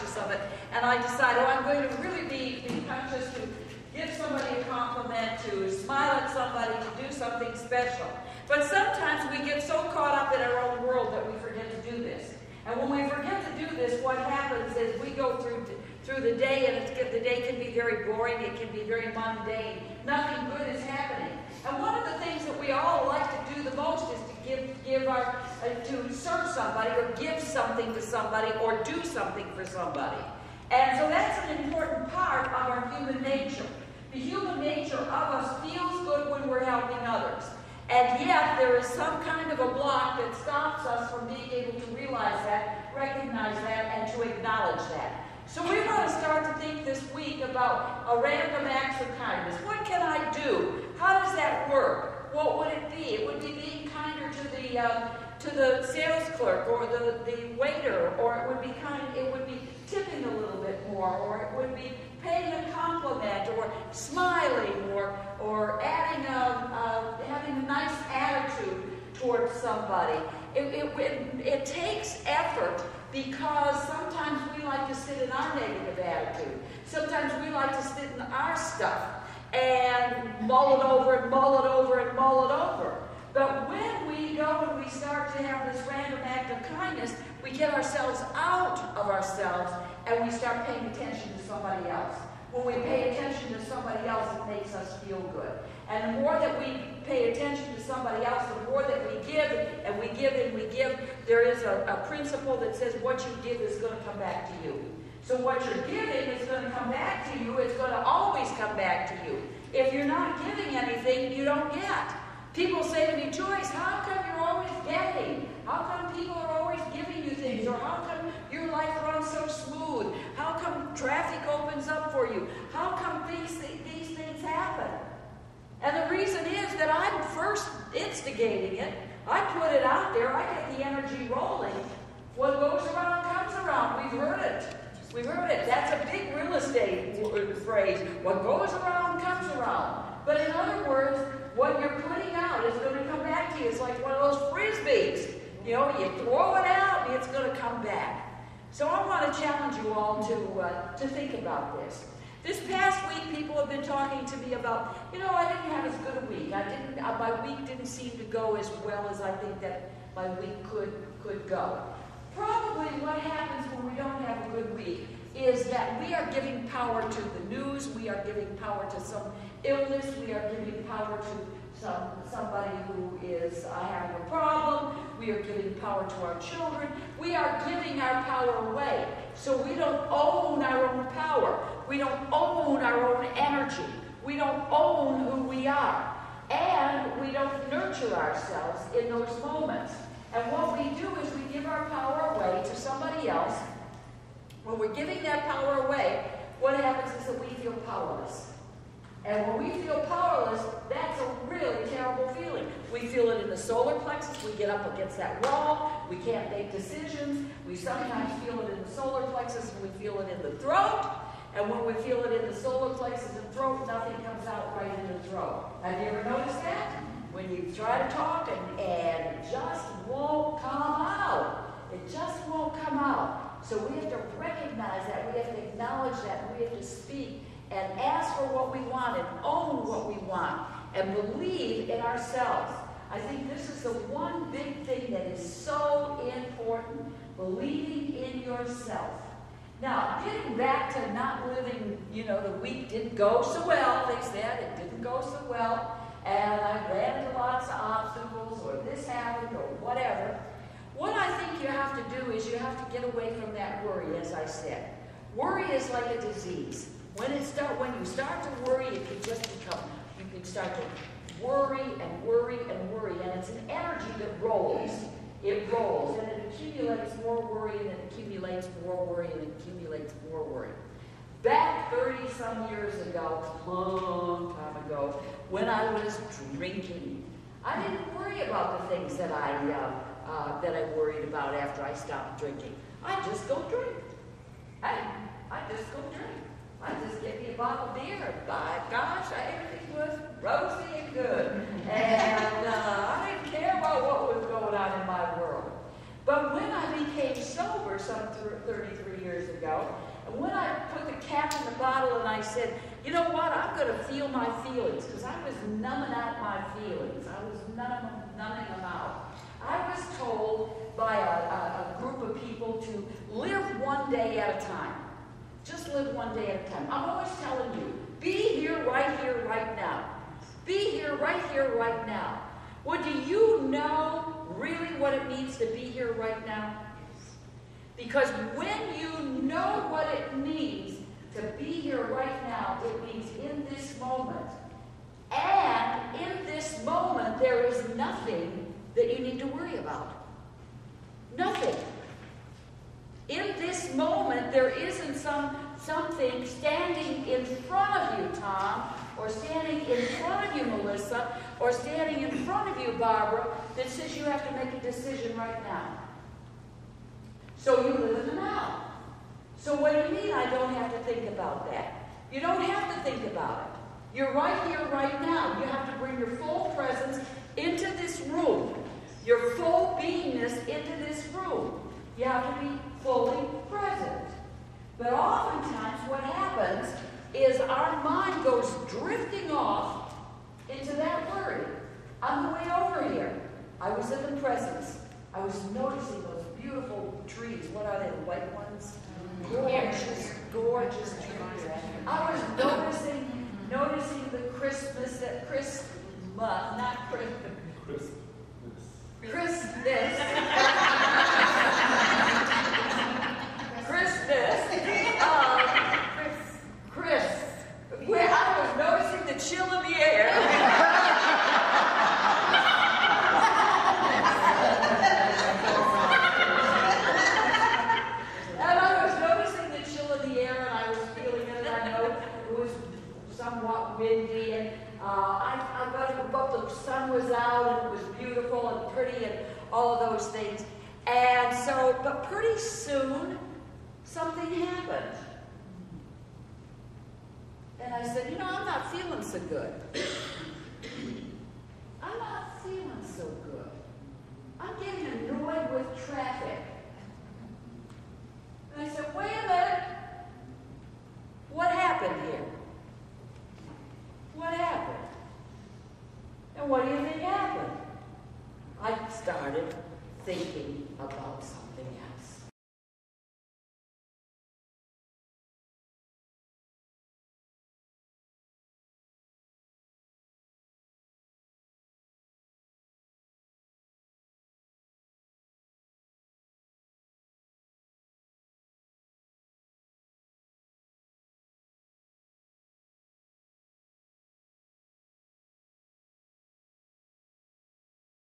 conscious of it, and I decide, oh, I'm going to really be conscious to give somebody a compliment, to smile at somebody, to do something special. But sometimes we get so caught up in our own world that we forget to do this. And when we forget to do this, what happens is we go through the day, and the day can be very boring, it can be very mundane. Nothing good is happening. And one of the things that we all like to do the most is to to serve somebody, or give something to somebody, or do something for somebody. And so that's an important part of our human nature. The human nature of us feels good when we're helping others. And yet there is some kind of a block that stops us from being able to realize that, recognize that, and to acknowledge that. So we want to start to think this week about a random acts of kindness. What can I do? How does that work? What would it be? It would be being kinder to the sales clerk, or the waiter, or it would be tipping a little bit more, or it would be paying a compliment, or smiling, or having a nice attitude towards somebody. It takes effort, because sometimes we like to sit in our negative attitude. Sometimes we like to sit in our stuff and mull it over and mull it over and mull it over. But when we go and we start to have this random act of kindness, we get ourselves out of ourselves and we start paying attention to somebody else. When we pay attention to somebody else, it makes us feel good. And the more that we pay attention to somebody else, the more that we give, and we give and we give. There is a principle that says what you give is going to come back to you. So what you're giving is going to come back to you. It's going to always come back to you. If you're not giving anything, you don't get. People say to me, Joyce, how come you're always getting? How come people are always giving you things? Or how come your life runs so smooth? How come traffic opens up for you? How come these things happen? And the reason is that I'm first instigating it. I put it out there. I get the energy rolling. What goes around comes around. We've heard it. We've heard it. That's a big real estate phrase. What goes around comes around. But in other words, what you're putting out is going to come back to you. It's like one of those frisbees. You know, you throw it out and it's going to come back. So I want to challenge you all to think about this. This past week, people have been talking to me about, I didn't have as good a week. My week didn't seem to go as well as I think that my week could go. Probably what happens when we don't have a good week is that we are giving power to the news, we are giving power to some illness, we are giving power to somebody who is having a problem, we are giving power to our children, we are giving our power away. So we don't own our own power, we don't own our own energy, we don't own who we are, and we don't nurture ourselves in those moments. And what we do is we give our power away to somebody else. When we're giving that power away, what happens is that we feel powerless. And when we feel powerless, that's a really terrible feeling. We feel it in the solar plexus. We get up against that wall. We can't make decisions. We sometimes feel it in the solar plexus, and we feel it in the throat. And when we feel it in the solar plexus and throat, nothing comes out right in the throat. Have you ever noticed that? When you try to talk and it just won't come out. It just won't come out. So we have to recognize that. We have to acknowledge that. We have to speak and ask for what we want and own what we want and believe in ourselves. I think this is the one big thing that is so important, believing in yourself. Now, getting back to not living, the week didn't go so well, they said. It didn't go so well. And I ran into lots of obstacles, or this happened, or whatever. What I think you have to do is you have to get away from that worry, as I said. Worry is like a disease. When you start to worry, it can just become, you can start to worry and worry and worry, and it's an energy that rolls. It rolls, and it accumulates more worry, and it accumulates more worry, and it accumulates more worry. Back 30-some years ago, a long time ago, when I was drinking, I didn't worry about the things that I worried about after I stopped drinking. I just go drink. I just go drink. I just get me a bottle of beer, and by gosh, everything was rosy and good. And I didn't care about what was going on in my world. But when I became sober some 33 years ago. And when I put the cap in the bottle and I said, you know what, I'm going to feel my feelings, because I was numbing out my feelings. I was numbing them out. I was told by a group of people to live one day at a time. Just live one day at a time. I'm always telling you, be here, right now. Be here, right now. Well, do you know really what it means to be here right now? Because when you know what it means to be here right now, it means in this moment. And in this moment, there is nothing that you need to worry about. Nothing. In this moment, there isn't something standing in front of you, Tom, or standing in front of you, Melissa, or standing in front of you, Barbara, that says you have to make a decision right now. So you live in the now. So what do you mean I don't have to think about that? You don't have to think about it. You're right here, right now. You have to bring your full presence into this room. Your full beingness into this room. You have to be fully present. But oftentimes what happens is our mind goes drifting off into that worry. On the way over here, I was in the presence. I was noticing those beautiful trees. What are they, the white ones? Gorgeous, gorgeous trees. I was noticing the Christmas, not Christmas. Christmas. Where I was noticing the chill of the air. And I was noticing the chill of the air, and I was feeling it, and I know it was somewhat windy, and I got it, but the sun was out, and it was beautiful and pretty, and all of those things. And so, but pretty soon, something happened. And I said, you know, I'm not feeling so good. I'm not feeling so good. I'm getting annoyed with traffic.